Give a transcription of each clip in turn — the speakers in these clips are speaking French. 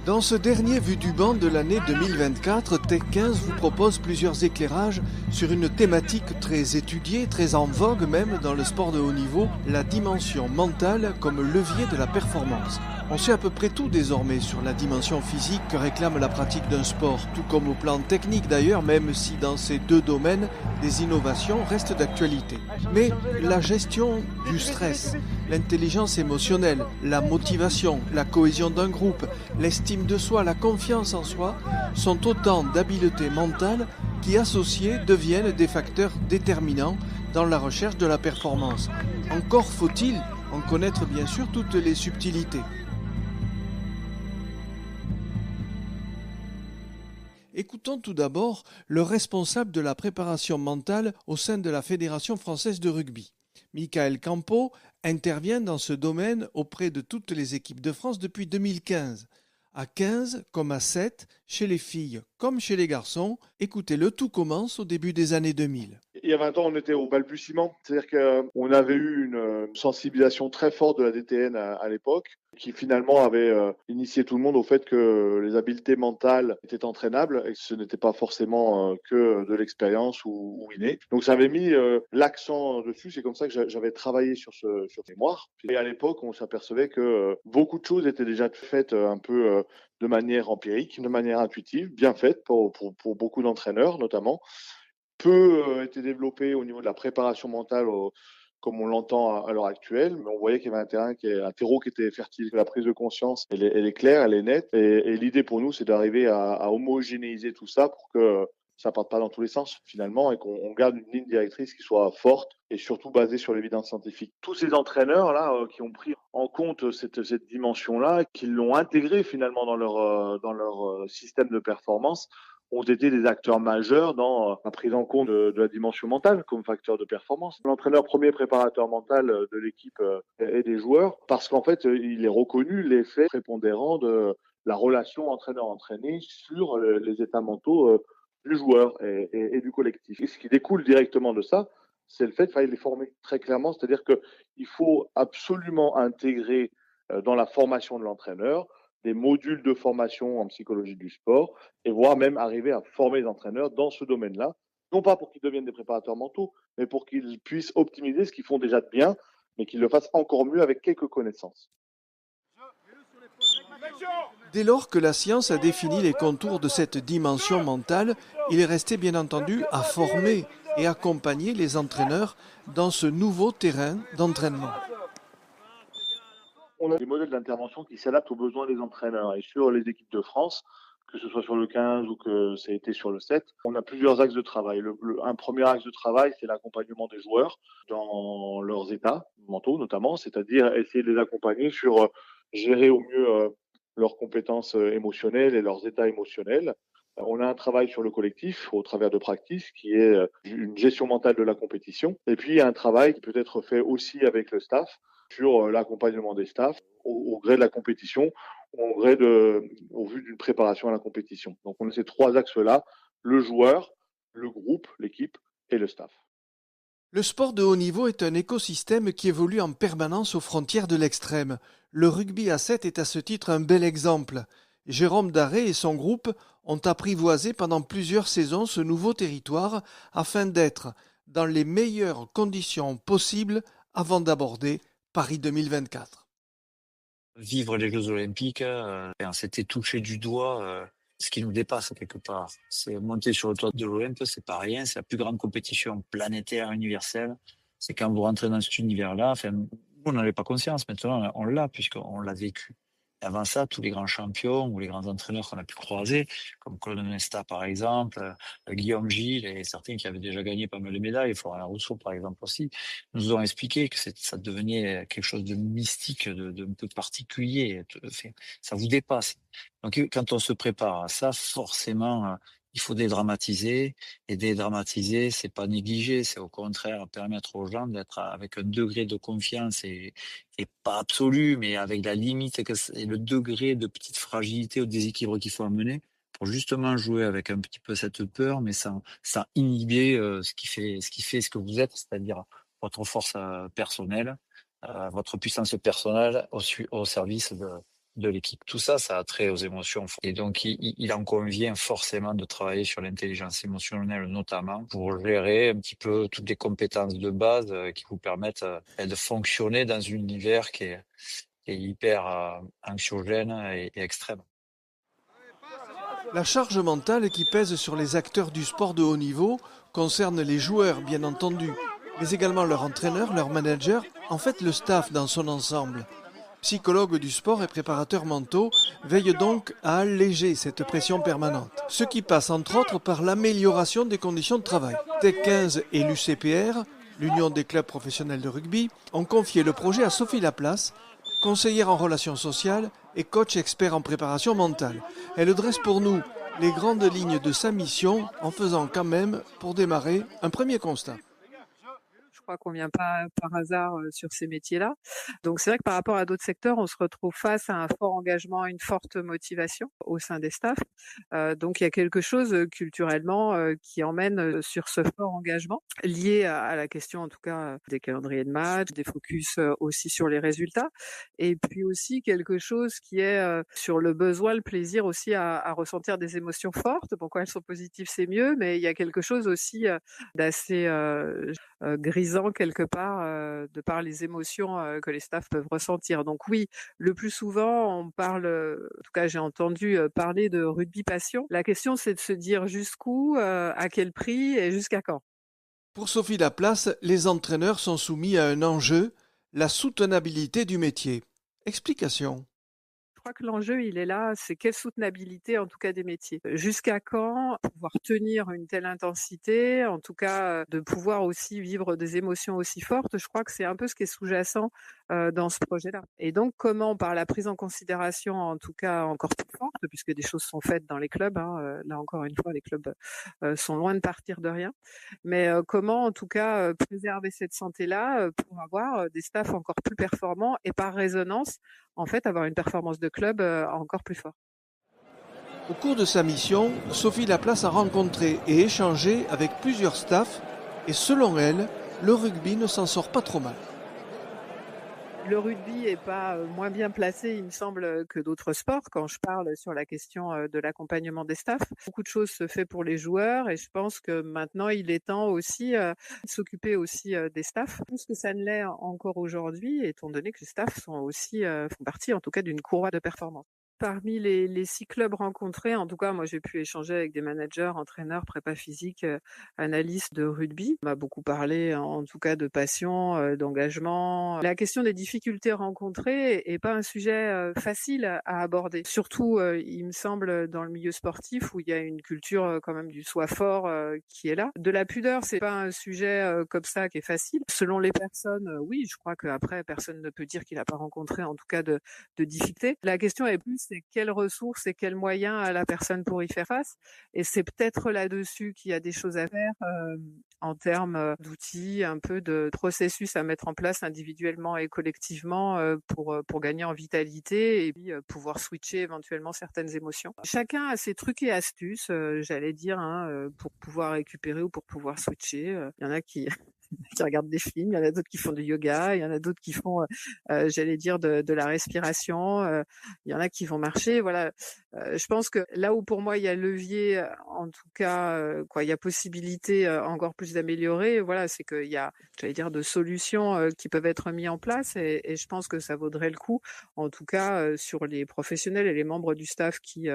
Dans ce dernier Vue du banc de l'année 2024, Tech 15 vous propose plusieurs éclairages sur une thématique très étudiée, très en vogue même dans le sport de haut niveau, la dimension mentale comme levier de la performance. On sait à peu près tout désormais sur la dimension physique que réclame la pratique d'un sport, tout comme au plan technique d'ailleurs, même si dans ces deux domaines, des innovations restent d'actualité. Mais la gestion du stress, l'intelligence émotionnelle, la motivation, la cohésion d'un groupe, l'estime de soi, la confiance en soi sont autant d'habiletés mentales qui, associées, deviennent des facteurs déterminants dans la recherche de la performance. Encore faut-il en connaître bien sûr toutes les subtilités. Écoutons tout d'abord le responsable de la préparation mentale au sein de la Fédération française de rugby. Michael Campo intervient dans ce domaine auprès de toutes les équipes de France depuis 2015. À 15 comme à 7, chez les filles comme chez les garçons, écoutez, le tout commence au début des années 2000. Il y a 20 ans, on était au balbutiement. C'est-à-dire qu'on avait eu une sensibilisation très forte de la DTN à l'époque, qui finalement avait initié tout le monde au fait que les habiletés mentales étaient entraînables et que ce n'était pas forcément que de l'expérience ou inné. Donc ça avait mis l'accent dessus. C'est comme ça que j'avais travaillé sur ce mémoire. Et à l'époque, on s'apercevait que beaucoup de choses étaient déjà faites un peu de manière empirique, de manière intuitive, bien faites pour beaucoup d'entraîneurs notamment. Peu été développé au niveau de la préparation mentale comme on l'entend à l'heure actuelle, mais on voyait qu'il y avait un terreau qui était fertile. La prise de conscience, elle est claire, elle est nette, et l'idée pour nous, c'est d'arriver à homogénéiser tout ça pour que ça parte pas dans tous les sens finalement et qu'on garde une ligne directrice qui soit forte et surtout basée sur l'évidence scientifique. Tous ces entraîneurs là qui ont pris en compte cette dimension-là, qui l'ont intégrée finalement dans leur système de performance, ont été des acteurs majeurs dans la prise en compte de la dimension mentale comme facteur de performance. L'entraîneur premier préparateur mental de l'équipe et des joueurs, parce qu'en fait, il est reconnu l'effet prépondérant de la relation entraîneur-entraîné sur les états mentaux du joueur et du collectif. Et ce qui découle directement de ça, c'est le fait qu'il faille les former très clairement, c'est-à-dire qu'il faut absolument intégrer dans la formation de l'entraîneur des modules de formation en psychologie du sport et voire même arriver à former les entraîneurs dans ce domaine-là, non pas pour qu'ils deviennent des préparateurs mentaux, mais pour qu'ils puissent optimiser ce qu'ils font déjà de bien, mais qu'ils le fassent encore mieux avec quelques connaissances. Dès lors que la science a défini les contours de cette dimension mentale, il est resté bien entendu à former et accompagner les entraîneurs dans ce nouveau terrain d'entraînement. On a des modèles d'intervention qui s'adaptent aux besoins des entraîneurs. Et sur les équipes de France, que ce soit sur le 15 ou que ça a été sur le 7, on a plusieurs axes de travail. Un premier axe de travail, c'est l'accompagnement des joueurs dans leurs états mentaux notamment, c'est-à-dire essayer de les accompagner sur gérer au mieux leurs compétences émotionnelles et leurs états émotionnels. On a un travail sur le collectif au travers de practice qui est une gestion mentale de la compétition. Et puis, il y a un travail qui peut être fait aussi avec le staff sur l'accompagnement des staffs au gré de la compétition, au vu d'une préparation à la compétition. Donc, on a ces trois axes-là, le joueur, le groupe, l'équipe et le staff. Le sport de haut niveau est un écosystème qui évolue en permanence aux frontières de l'extrême. Le rugby à 7 est à ce titre un bel exemple. Jérôme Daré et son groupe ont apprivoisé pendant plusieurs saisons ce nouveau territoire afin d'être dans les meilleures conditions possibles avant d'aborder Paris 2024. Vivre les Jeux Olympiques, c'était toucher du doigt ce qui nous dépasse quelque part. C'est monter sur le toit de l'Olympe, c'est pas rien, c'est la plus grande compétition planétaire universelle. C'est quand vous rentrez dans cet univers-là, nous, on n'avait pas conscience, maintenant on l'a puisqu'on l'a vécu. Et avant ça, tous les grands champions ou les grands entraîneurs qu'on a pu croiser, comme Claude Nesta par exemple, Guillaume Gilles et certains qui avaient déjà gagné pas mal de médailles, Florian Rousseau par exemple aussi, nous ont expliqué que ça devenait quelque chose de mystique, de un peu particulier. Ça vous dépasse. Donc quand on se prépare à ça, forcément, il faut dédramatiser. Et dédramatiser, c'est pas négliger, c'est au contraire permettre aux gens d'être avec un degré de confiance et pas absolu, mais avec la limite et le degré de petite fragilité ou déséquilibre qu'il faut amener pour justement jouer avec un petit peu cette peur, mais sans inhiber ce que vous êtes, c'est-à-dire votre force personnelle, votre puissance personnelle au service de l'équipe. Tout ça, ça a trait aux émotions. Et donc, il en convient forcément de travailler sur l'intelligence émotionnelle, notamment pour gérer un petit peu toutes les compétences de base qui vous permettent de fonctionner dans un univers qui est hyper anxiogène et extrême. La charge mentale qui pèse sur les acteurs du sport de haut niveau concerne les joueurs, bien entendu, mais également leurs entraîneurs, leurs managers, en fait le staff dans son ensemble. Psychologues du sport et préparateurs mentaux veillent donc à alléger cette pression permanente. Ce qui passe entre autres par l'amélioration des conditions de travail. Tech 15 et l'UCPR, l'Union des clubs professionnels de rugby, ont confié le projet à Sophie Laplace, conseillère en relations sociales et coach expert en préparation mentale. Elle dresse pour nous les grandes lignes de sa mission en faisant quand même, pour démarrer, un premier constat. Je crois qu'on vient pas par hasard sur ces métiers-là. Donc c'est vrai que par rapport à d'autres secteurs, on se retrouve face à un fort engagement, une forte motivation au sein des staffs. Donc il y a quelque chose culturellement qui emmène sur ce fort engagement, lié à la question en tout cas des calendriers de match, des focus aussi sur les résultats, et puis aussi quelque chose qui est sur le besoin, le plaisir aussi à ressentir des émotions fortes. Bon, quand elles sont positives, c'est mieux, mais il y a quelque chose aussi d'assez grisant quelque part de par les émotions que les staffs peuvent ressentir. Donc oui, le plus souvent on parle, en tout cas j'ai entendu parler de rugby passion. La question c'est de se dire jusqu'où, à quel prix et jusqu'à quand. Pour Sophie Laplace, les entraîneurs sont soumis à un enjeu, la soutenabilité du métier. Explication. Je crois que l'enjeu, il est là, c'est quelle soutenabilité, en tout cas, des métiers. Jusqu'à quand pouvoir tenir une telle intensité, en tout cas, de pouvoir aussi vivre des émotions aussi fortes. Je crois que c'est un peu ce qui est sous-jacent dans ce projet-là. Et donc, comment, par la prise en considération, en tout cas, encore plus forte, puisque des choses sont faites dans les clubs, là encore une fois, les clubs sont loin de partir de rien, mais comment, en tout cas, préserver cette santé-là pour avoir des staffs encore plus performants et par résonance, en fait, avoir une performance de club encore plus forte. Au cours de sa mission, Sophie Laplace a rencontré et échangé avec plusieurs staffs et selon elle, le rugby ne s'en sort pas trop mal. Le rugby est pas moins bien placé, il me semble, que d'autres sports quand je parle sur la question de l'accompagnement des staffs. Beaucoup de choses se fait pour les joueurs et je pense que maintenant il est temps aussi de s'occuper aussi des staffs. Plus que ça ne l'est encore aujourd'hui, étant donné que les staffs sont aussi font partie en tout cas d'une courroie de performance. Parmi les 6 clubs rencontrés, en tout cas, moi j'ai pu échanger avec des managers, entraîneurs, prépa physique, analystes de rugby. On m'a beaucoup parlé en tout cas de passion, d'engagement. La question des difficultés rencontrées est pas un sujet facile à aborder. Surtout, il me semble, dans le milieu sportif où il y a une culture quand même du soi fort qui est là. De la pudeur, c'est pas un sujet comme ça qui est facile. Selon les personnes, oui, je crois qu'après personne ne peut dire qu'il n'a pas rencontré en tout cas de difficultés. La question est plus c'est quelles ressources et quels moyens a la personne pour y faire face. Et c'est peut-être là-dessus qu'il y a des choses à faire en termes d'outils, un peu de processus à mettre en place individuellement et collectivement pour gagner en vitalité et puis pouvoir switcher éventuellement certaines émotions. Chacun a ses trucs et astuces, j'allais dire, pour pouvoir récupérer ou pour pouvoir switcher. Il y en a qui regardent des films, il y en a d'autres qui font du yoga, il y en a d'autres qui font, j'allais dire, de la respiration, il y en a qui vont marcher. Voilà, je pense que là où pour moi il y a levier, en tout cas, il y a possibilité encore plus d'améliorer. Voilà, c'est qu'il y a, j'allais dire, de solutions qui peuvent être mises en place et je pense que ça vaudrait le coup, en tout cas, sur les professionnels et les membres du staff qui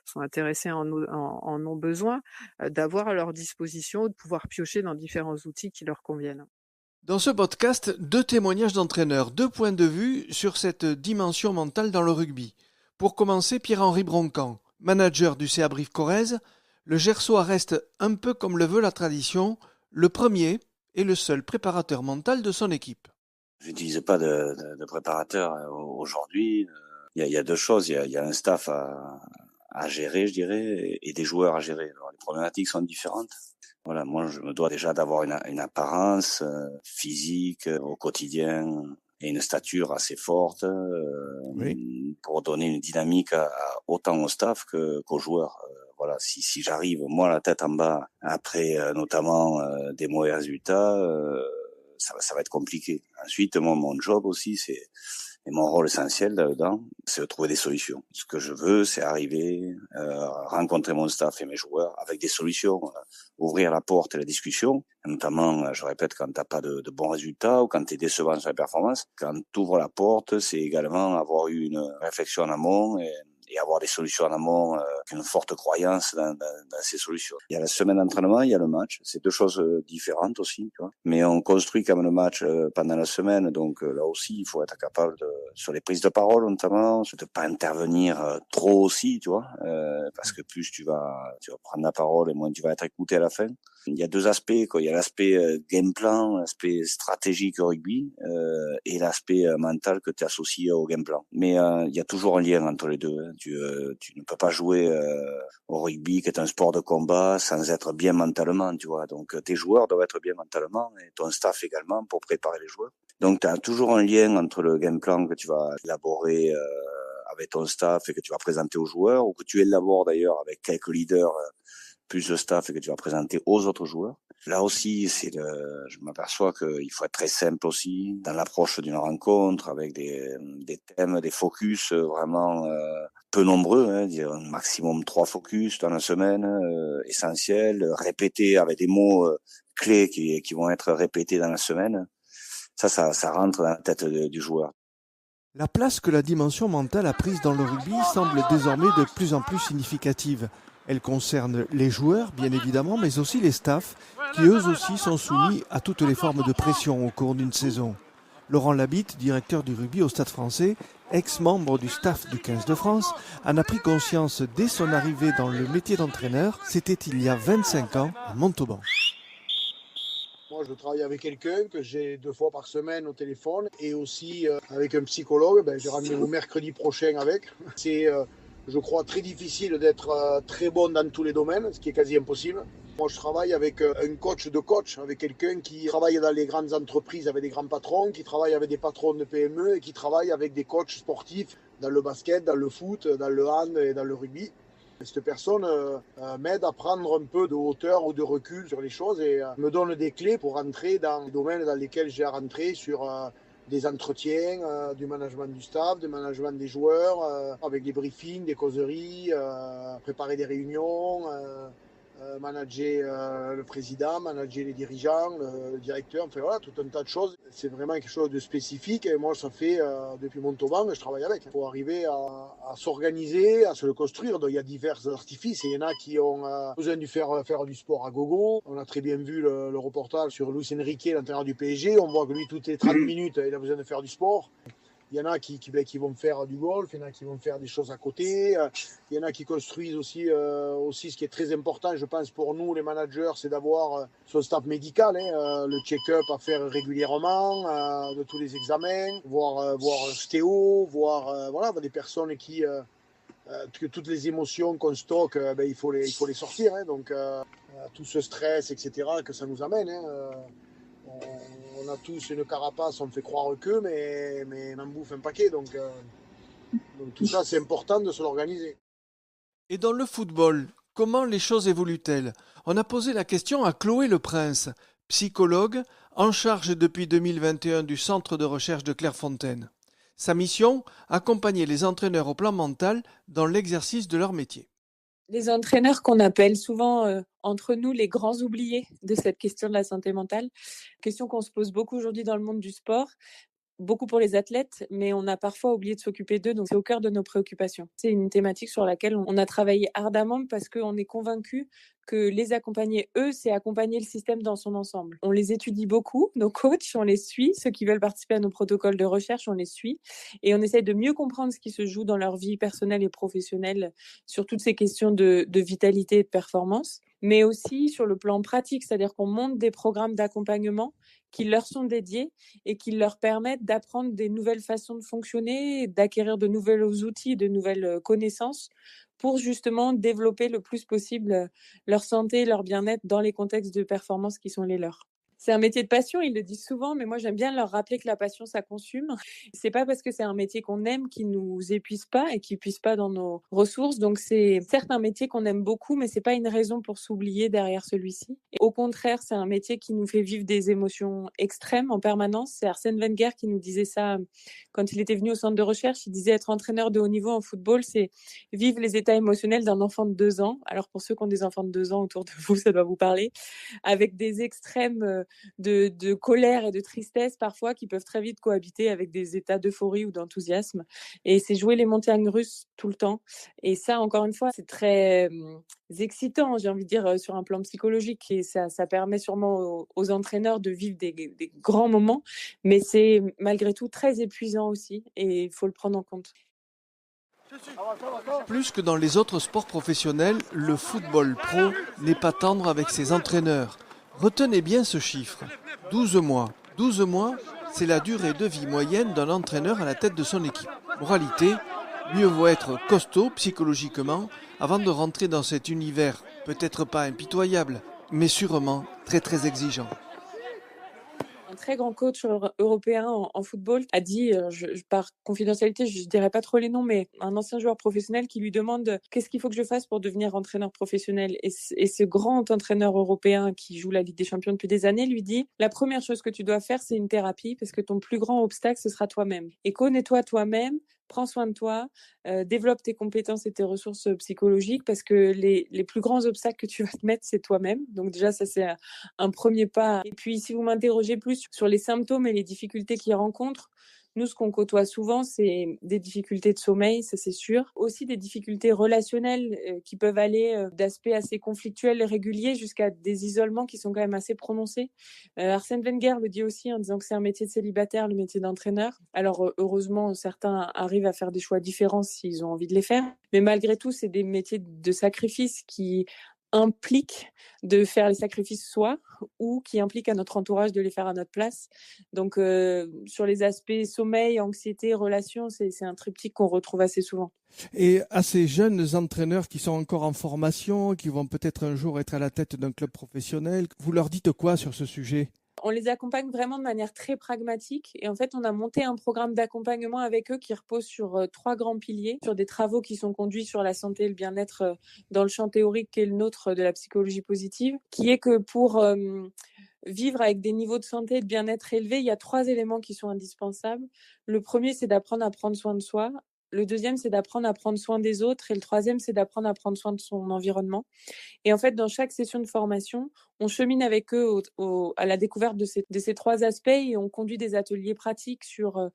sont intéressés en ont besoin, d'avoir à leur disposition, de pouvoir piocher dans différents outils qui leur conviennent. Dans ce podcast, 2 témoignages d'entraîneurs, 2 points de vue sur cette dimension mentale dans le rugby. Pour commencer, Pierre-Henri Broncan, manager du CA Brive-Corrèze, le Gersois reste, un peu comme le veut la tradition, le premier et le seul préparateur mental de son équipe. Je n'utilise pas de préparateur aujourd'hui. Il y a 2 choses. Il y a un staff à gérer, je dirais, et des joueurs à gérer. Alors, les problématiques sont différentes. Voilà, moi, je me dois déjà d'avoir une apparence physique au quotidien et une stature assez forte pour donner une dynamique autant au staff qu'aux joueurs. Voilà, si j'arrive, moi, la tête en bas, après notamment des mauvais résultats, ça va être compliqué. Ensuite, mon job aussi, c'est Et mon rôle essentiel là-dedans, c'est de trouver des solutions. Ce que je veux, c'est arriver, rencontrer mon staff et mes joueurs avec des solutions, ouvrir la porte et la discussion. Notamment, je répète, quand t'as pas de bons résultats ou quand t'es décevant sur la performance. Quand t'ouvres la porte, c'est également avoir eu une réflexion en amont et avoir des solutions en amont, une forte croyance dans ces solutions. Il y a la semaine d'entraînement, il y a le match. C'est deux choses différentes aussi, tu vois. Mais on construit quand même le match pendant la semaine, donc là aussi, il faut être capable sur les prises de parole notamment, de pas intervenir trop aussi, tu vois, parce que plus tu vas prendre la parole et moins tu vas être écouté à la fin. Il y a deux aspects, quoi. Il y a l'aspect game plan, l'aspect stratégique au rugby, et l'aspect mental que tu associes au game plan. Mais il y a toujours un lien entre les deux. Hein. Tu ne peux pas jouer au rugby, qui est un sport de combat, sans être bien mentalement, tu vois. Donc tes joueurs doivent être bien mentalement et ton staff également pour préparer les joueurs. Donc tu as toujours un lien entre le game plan que tu vas élaborer avec ton staff et que tu vas présenter aux joueurs, ou que tu élabores d'ailleurs avec quelques leaders plus de staff et que tu vas présenter aux autres joueurs. Là aussi, je m'aperçois qu'il faut être très simple aussi dans l'approche d'une rencontre avec des thèmes, des focus vraiment peu nombreux, hein, dire un maximum 3 focus dans la semaine, essentiels, répétés avec des mots clés qui vont être répétés dans la semaine. Ça rentre dans la tête du joueur. La place que la dimension mentale a prise dans le rugby semble désormais de plus en plus significative. Elle concerne les joueurs, bien évidemment, mais aussi les staffs, qui eux aussi sont soumis à toutes les formes de pression au cours d'une saison. Laurent Labitte, directeur du rugby au Stade français, ex-membre du staff du 15 de France, en a pris conscience dès son arrivée dans le métier d'entraîneur. C'était il y a 25 ans à Montauban. Moi, je travaille avec quelqu'un que j'ai 2 fois par semaine au téléphone et aussi avec un psychologue. J'ai rendez-vous mercredi prochain avec. C'est, je crois, très difficile d'être très bon dans tous les domaines, ce qui est quasi impossible. Moi, je travaille avec un coach de coach, avec quelqu'un qui travaille dans les grandes entreprises avec des grands patrons, qui travaille avec des patrons de PME et qui travaille avec des coachs sportifs dans le basket, dans le foot, dans le hand et dans le rugby. Cette personne m'aide à prendre un peu de hauteur ou de recul sur les choses et me donne des clés pour rentrer dans les domaines dans lesquels j'ai rentré sur des entretiens, du management du staff, du management des joueurs, avec des briefings, des causeries, préparer des réunions, manager le président, manager les dirigeants, le directeur, enfin voilà, tout un tas de choses. C'est vraiment quelque chose de spécifique et moi ça fait depuis Montauban que je travaille avec. Il faut arriver à s'organiser, à se le construire. Donc, il y a divers artifices et il y en a qui ont besoin de faire du sport à gogo. On a très bien vu le reportage sur Luis Enrique, l'entraîneur du PSG. On voit que lui, toutes les 30 minutes, il a besoin de faire du sport. Il y en a qui vont faire du golf, il y en a qui vont faire des choses à côté. Il y en a qui construisent aussi ce qui est très important, je pense, pour nous, les managers, c'est d'avoir son staff médical, le check-up à faire régulièrement, de tous les examens, voir stéo, voir des personnes qui... que toutes les émotions qu'on stocke, il faut les sortir. Donc, tout ce stress, etc., que ça nous amène. On a tous une carapace, on fait croire que, mais on en bouffe un paquet. Donc tout ça, c'est important de se l'organiser. Et dans le football, comment les choses évoluent-elles ? On a posé la question à Chloé Le Prince, psychologue en charge depuis 2021 du centre de recherche de Clairefontaine. Sa mission, accompagner les entraîneurs au plan mental dans l'exercice de leur métier. Les entraîneurs qu'on appelle souvent entre nous les grands oubliés de cette question de la santé mentale, question qu'on se pose beaucoup aujourd'hui dans le monde du sport, beaucoup pour les athlètes, mais on a parfois oublié de s'occuper d'eux, donc c'est au cœur de nos préoccupations. C'est une thématique sur laquelle on a travaillé ardemment parce qu'on est convaincus que les accompagner, eux, c'est accompagner le système dans son ensemble. On les étudie beaucoup, nos coachs, on les suit, ceux qui veulent participer à nos protocoles de recherche, on les suit, et on essaye de mieux comprendre ce qui se joue dans leur vie personnelle et professionnelle sur toutes ces questions de vitalité et de performance, mais aussi sur le plan pratique, c'est-à-dire qu'on monte des programmes d'accompagnement qui leur sont dédiés et qui leur permettent d'apprendre des nouvelles façons de fonctionner, d'acquérir de nouveaux outils, de nouvelles connaissances pour justement développer le plus possible leur santé, leur bien-être dans les contextes de performance qui sont les leurs. C'est un métier de passion, ils le disent souvent, mais moi j'aime bien leur rappeler que la passion, ça consume. C'est pas parce que c'est un métier qu'on aime qu'il nous épuise pas et qu'il épuise pas dans nos ressources. Donc c'est certes un métier qu'on aime beaucoup, mais c'est pas une raison pour s'oublier derrière celui-ci. Et au contraire, c'est un métier qui nous fait vivre des émotions extrêmes en permanence. C'est Arsène Wenger qui nous disait ça quand il était venu au centre de recherche. Il disait être entraîneur de haut niveau en football, c'est vivre les états émotionnels d'un enfant de 2 ans. Alors pour ceux qui ont des enfants de 2 ans autour de vous, ça doit vous parler. Avec des extrêmes de colère et de tristesse parfois qui peuvent très vite cohabiter avec des états d'euphorie ou d'enthousiasme. Et c'est jouer les montagnes russes tout le temps. Et ça, encore une fois, c'est très excitant, j'ai envie de dire, sur un plan psychologique. Et ça permet sûrement aux entraîneurs de vivre des grands moments. Mais c'est malgré tout très épuisant aussi. Et il faut le prendre en compte. Plus que dans les autres sports professionnels, le football pro n'est pas tendre avec ses entraîneurs. Retenez bien ce chiffre, 12 mois. 12 mois, c'est la durée de vie moyenne d'un entraîneur à la tête de son équipe. Moralité, mieux vaut être costaud psychologiquement avant de rentrer dans cet univers peut-être pas impitoyable, mais sûrement très très exigeant. Un très grand coach européen en football a dit, par confidentialité, je ne dirai pas trop les noms, mais un ancien joueur professionnel qui lui demande qu'est-ce qu'il faut que je fasse pour devenir entraîneur professionnel. Et ce grand entraîneur européen qui joue la Ligue des Champions depuis des années lui dit la première chose que tu dois faire, c'est une thérapie parce que ton plus grand obstacle, ce sera toi-même. Et connais-toi toi-même. Prends soin de toi, développe tes compétences et tes ressources psychologiques parce que les plus grands obstacles que tu vas te mettre, c'est toi-même. Donc déjà, ça, c'est un premier pas. Et puis, si vous m'interrogez plus sur les symptômes et les difficultés qu'ils rencontrent, nous, ce qu'on côtoie souvent, c'est des difficultés de sommeil, ça c'est sûr. Aussi des difficultés relationnelles qui peuvent aller d'aspects assez conflictuels et réguliers jusqu'à des isolements qui sont quand même assez prononcés. Arsène Wenger le dit aussi en disant que c'est un métier de célibataire, le métier d'entraîneur. Alors heureusement, certains arrivent à faire des choix différents s'ils ont envie de les faire. Mais malgré tout, c'est des métiers de sacrifice qui implique de faire les sacrifices soi ou qui implique à notre entourage de les faire à notre place. Donc, sur les aspects sommeil, anxiété, relations, c'est un triptyque qu'on retrouve assez souvent. Et à ces jeunes entraîneurs qui sont encore en formation, qui vont peut-être un jour être à la tête d'un club professionnel, vous leur dites quoi sur ce sujet ? On les accompagne vraiment de manière très pragmatique et en fait, on a monté un programme d'accompagnement avec eux qui repose sur 3 grands piliers, sur des travaux qui sont conduits sur la santé et le bien-être dans le champ théorique qui est le nôtre de la psychologie positive, qui est que pour vivre avec des niveaux de santé et de bien-être élevés, il y a 3 éléments qui sont indispensables. Le premier, c'est d'apprendre à prendre soin de soi. Le deuxième, c'est d'apprendre à prendre soin des autres. Et le troisième, c'est d'apprendre à prendre soin de son environnement. Et en fait, dans chaque session de formation, on chemine avec eux à la découverte de ces 3 aspects et on conduit des ateliers pratiques sur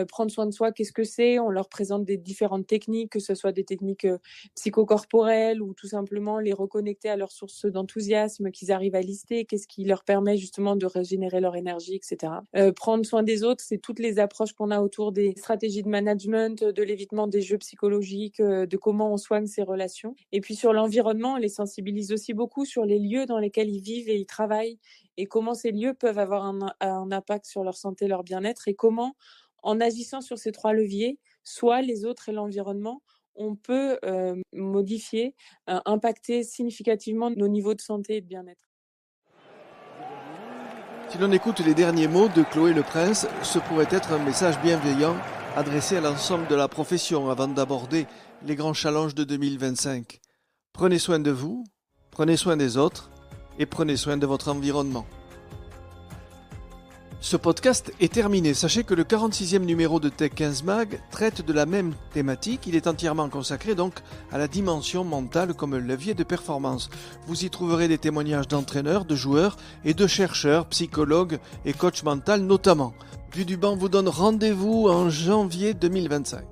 prendre soin de soi, qu'est-ce que c'est. On leur présente des différentes techniques, que ce soit des techniques psychocorporelles ou tout simplement les reconnecter à leurs sources d'enthousiasme qu'ils arrivent à lister, qu'est-ce qui leur permet justement de régénérer leur énergie, etc. Prendre soin des autres, c'est toutes les approches qu'on a autour des stratégies de management, de l'évitement des jeux psychologiques, de comment on soigne ses relations. Et puis sur l'environnement, on les sensibilise aussi beaucoup sur les lieux dans lesquels ils vivent et ils travaillent et comment ces lieux peuvent avoir un impact sur leur santé, leur bien-être et comment, en agissant sur ces 3 leviers, soit les autres et l'environnement, on peut modifier, impacter significativement nos niveaux de santé et de bien-être. Si l'on écoute les derniers mots de Chloé Le Prince, ce pourrait être un message bienveillant adressé à l'ensemble de la profession avant d'aborder les grands challenges de 2025. Prenez soin de vous, prenez soin des autres et prenez soin de votre environnement. Ce podcast est terminé. Sachez que le 46e numéro de Tech 15 Mag traite de la même thématique. Il est entièrement consacré donc à la dimension mentale comme levier de performance. Vous y trouverez des témoignages d'entraîneurs, de joueurs et de chercheurs, psychologues et coachs mentaux notamment. Vue du banc vous donne rendez-vous en janvier 2025.